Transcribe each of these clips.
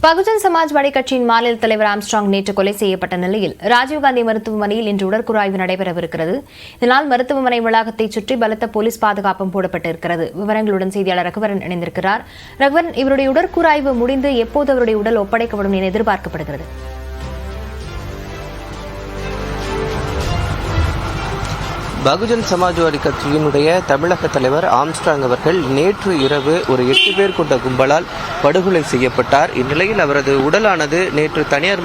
பகுஜன் சமாஜ்வாடி கட்சியின் மாநில தலைவர் ஆம்ஸ்ட்ராங் நேற்று கொலை செய்யப்பட்ட நிலையில் ராஜீவ்காந்தி மருத்துவமனையில் இன்று உடற்கூறாய்வு நடைபெறவிருக்கிறது. இதனால் மருத்துவமனை வளாகத்தை சுற்றி பலத்த போலீஸ் பாதுகாப்பும் போடப்பட்டிருக்கிறது. விவரங்களுடன் செய்தியாளர் ரகுவரன் இணைந்திருக்கிறார். ரகுவரன், இவருடைய உடற்கூறாய்வு முடிந்து எப்போது அவருடைய உடல் ஒப்படைக்கப்படும் என எதிர்பார்க்கப்படுகிறது? பகுஜன் சமாஜ்வாடி கட்சியினுடைய தமிழக தலைவர் ஆம்ஸ்ட்ராங் அவர்கள் நேற்று இரவு ஒரு 8 பேர் கொண்ட கும்பலால் படுகொலை செய்யப்பட்டார். இந்நிலையில் அவரது உடலானது நேற்று தனியார்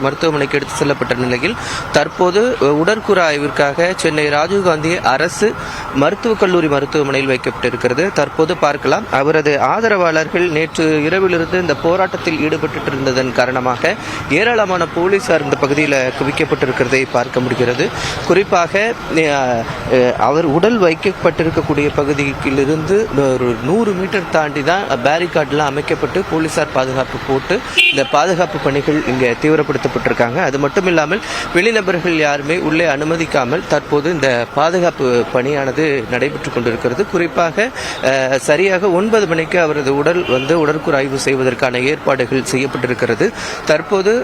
மருத்துவமனைக்கு எடுத்து செல்லப்பட்ட நிலையில் தற்போது உடற்கூறு ஆய்விற்காக சென்னை ராஜீவ்காந்தி அரசு மருத்துவக் கல்லூரி மருத்துவமனையில் வைக்கப்பட்டிருக்கிறது. தற்போது பார்க்கலாம், அவரது ஆதரவாளர்கள் நேற்று இரவிலிருந்து இந்த போராட்டத்தில் ஈடுபட்டிருந்ததன் காரணமாக ஏராளமான போலீசார் இந்த பகுதியில் குவிக்கப்பட்டிருக்கிறதை பார்க்க முடிகிறது. குறிப்பாக அவர் உடல் வைக்கப்பட்டிருக்கக்கூடிய பகுதியிலிருந்து ஒரு 100 மீட்டர் தாண்டி தான் பேரிகார்டெலாம் அமைக்கப்பட்டு போலீசார் பாதுகாப்பு போட்டு இந்த பாதுகாப்பு பணிகள் இங்கே தீவிரப்படுத்தப்பட்டிருக்காங்க. அது மட்டும் இல்லாமல் வெளிநபர்கள் யாருமே உள்ளே அனுமதிக்காமல் தற்போது இந்த பாதுகாப்பு பணியானது நடைபெற்றுக் கொண்டிருக்கிறது. குறிப்பாக சரியாக 9 மணிக்கு அவரது உடல் உடற்கூறு ஆய்வு செய்வதற்கான ஏற்பாடுகள் செய்யப்பட்டிருக்கிறது. தற்போது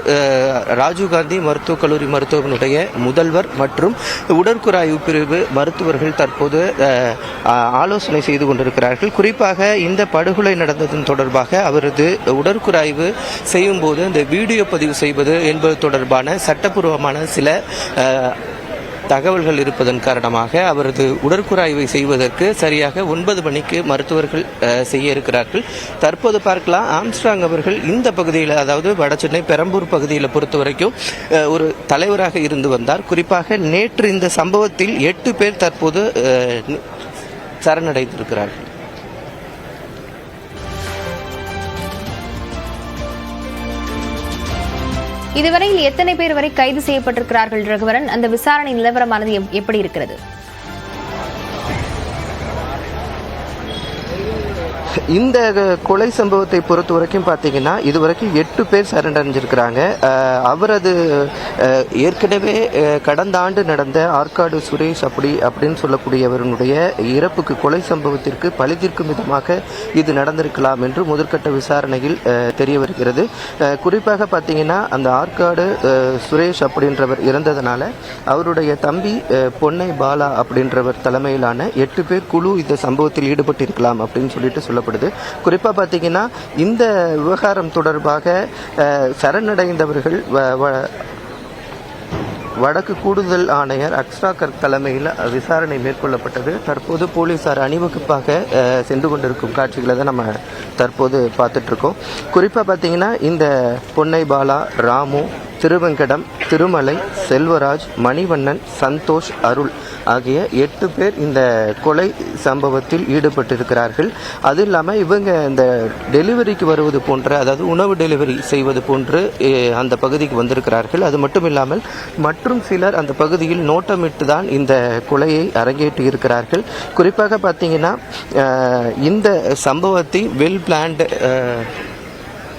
ராஜீவ்காந்தி மருத்துவக் கல்லூரி மருத்துவமனையுடைய முதல்வர் மற்றும் உடற்கூறு ஆய்வு பிரிவு மருத்துவர்கள் தற்போது ஆலோசனை செய்து கொண்டிருக்கிறார்கள். குறிப்பாக இந்த படுகொலை நடந்ததன் தொடர்பாக அவரது உடற்கூறாய்வு செய்யும் போது இந்த வீடியோ பதிவு செய்வது என்பது தொடர்பான சட்டப்பூர்வமான சில தகவல்கள் இருப்பதன் காரணமாக அவரது உடற்கூறாய்வை செய்வதற்கு சரியாக 9 மணிக்கு மருத்துவர்கள் செய்ய இருக்கிறார்கள். தற்போது பார்க்கலாம், ஆம்ஸ்ட்ராங் அவர்கள் இந்த பகுதியில், அதாவது வடசென்னை பெரம்பூர் பகுதியில் பொறுத்த வரைக்கும் ஒரு தலைவராக இருந்து வந்தார். குறிப்பாக நேற்று இந்த சம்பவத்தில் 8 பேர் தற்போது சரணடைந்திருக்கிறார்கள். இதுவரையில் எத்தனை பேர் வரை கைது செய்யப்பட்டிருக்கிறார்கள் ரகுவரன்? அந்த விசாரணை நிலவரமானது எப்படி இருக்கிறது? இந்த கொலை சம்பவத்தை பொறுத்த வரைக்கும் பார்த்தீங்கன்னா இதுவரைக்கும் 8 பேர் சரணடைஞ்சிருக்கிறாங்க. அவரது ஏற்கனவே கடந்த ஆண்டு நடந்த ஆற்காடு சுரேஷ் அப்படின்னு சொல்லக்கூடியவருடைய இறப்புக்கு, கொலை சம்பவத்திற்கு பழி தீர்க்கும் விதமாக இது நடந்திருக்கலாம் என்று முதற்கட்ட விசாரணையில் தெரிய வருகிறது. குறிப்பாக பார்த்தீங்கன்னா அந்த ஆற்காடு சுரேஷ் அப்படின்றவர் இறந்ததனால அவருடைய தம்பி பொன்னை பாலா அப்படின்றவர் தலைமையிலான 8 பேர் குழு இந்த சம்பவத்தில் ஈடுபட்டிருக்கலாம் அப்படின்னு சொல்லிட்டு சொல்லப்படுது. குறிப்பா பார்த்தீங்கன்னா இந்த விவகாரம் தொடர்பாக சரணடைந்தவர்கள் வடக்கு கூடுதல் ஆணையர் அக்ஸ்ராகர் தலைமையில் விசாரணை மேற்கொள்ளப்பட்டது. தற்போது போலீசார் அணிவகுப்பாக சென்று கொண்டிருக்கும் காட்சிகளை தான் நம்ம தற்போது பார்த்துட்டு இருக்கோம். குறிப்பாக பார்த்தீங்கன்னா இந்த பொன்னை பாலா, ராமு, திருவெங்கடம், திருமலை, செல்வராஜ், மணிவண்ணன், சந்தோஷ், அருள் ஆகிய 8 பேர் இந்த கொலை சம்பவத்தில் ஈடுபட்டிருக்கிறார்கள். அது இல்லாமல் இவங்க இந்த டெலிவரிக்கு வருவது போன்ற, அதாவது உணவு டெலிவரி செய்வது போன்று அந்த பகுதிக்கு வந்திருக்கிறார்கள். அது மட்டும் இல்லாமல் மற்றும் சிலர் அந்த பகுதியில் நோட்டமிட்டு தான் இந்த கொலையை அரங்கேற்றி இருக்கிறார்கள். குறிப்பாக பார்த்தீங்கன்னா இந்த சம்பவத்தை வெல் பிளான்டு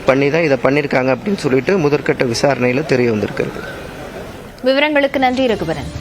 பண்ணி தான் இதை பண்ணியிருக்காங்க அப்படின்னு சொல்லிட்டு முதற்கட்ட விசாரணையில் தெரிய வந்திருக்கிறது. விவரங்களுக்கு நன்றி ரகுவரன்.